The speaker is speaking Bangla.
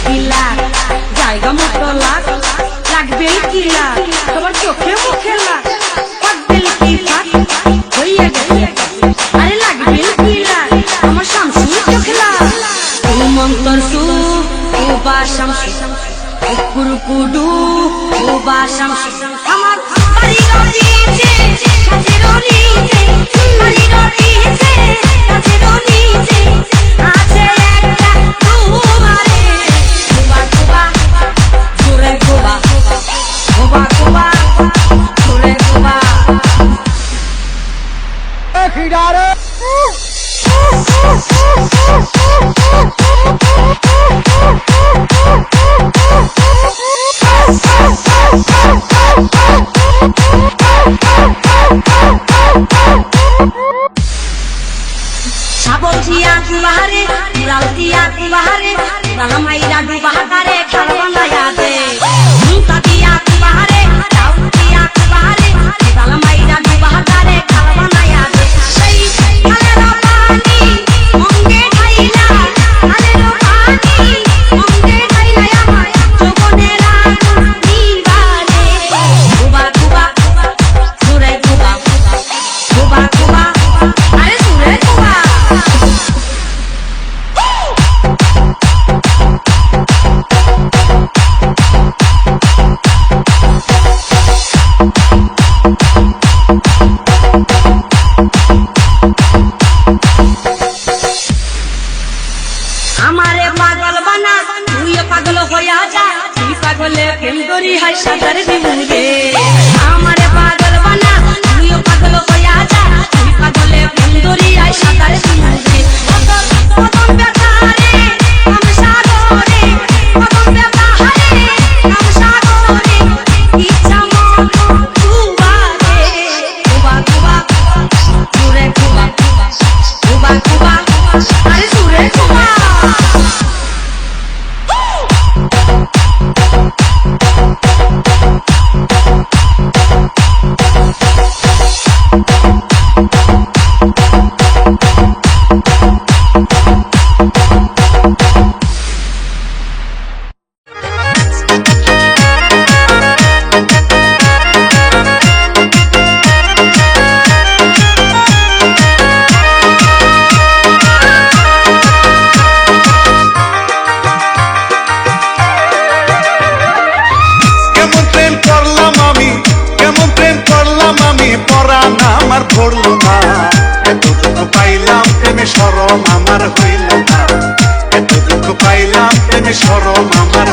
কিলা জায়গা মতো লাগবে কিলা তোমার চোখে মুখে লাগবে কি ফাঁক হইয়া গেছে আরে লাগবে কিলা আমার শামসুর চোখে মন্তর সু বা শামসু কুরকুডু বা শামসু আমার বাড়ি রনিছে কাছে রনিছে বাড়ি রনিছে কাছে রনিছে আছে একটা তোমারে কুবা কুবা জোরে কুবা কুবা কুবা জোরে কুবা খিডারে ছাগল দিয়া কুবাহারে উড়াল দিয়া কুবাহারে রামাইরা ডুবাহারে খারবানায়া দে মুতা দিয়া কুবাহারে চাউল দিয়া কুবাহারে রামাইরা ডুবাহারে খারবানায়া দে সেই আলেরা পানি মঙ্গে ঢাইলা আলেরা পানি মঙ্গে ঢাইলা আমার যৌবনের আগুন নিবারে কুবা কুবা জোরে কুবা কুবা কুবা আরে জোরে কুবা আমারে পাগল বানা তুইও পাগল হইয়া যা তুই পাগলে প্রেম করি হাই সাঁতার দিবুরে আমারে পাগল বানা তুইও পাগল হইয়া যা তুই পাগলে প্রেম করি হাই সাঁতার দিবুরে কদম ব্যথারে আমি সাগরে কদম ব্যথারে আমি সাগরে ইচ্ছা মতো কুবারে কুবা কুবা জোরে কুবা কুবা কুবা আরে জোরে কুবা পড়লো না এত দুঃখ পাইলাম প্রেমে শরম আমার হইল না এত দুঃখ পাইলাম প্রেমে শরম আমার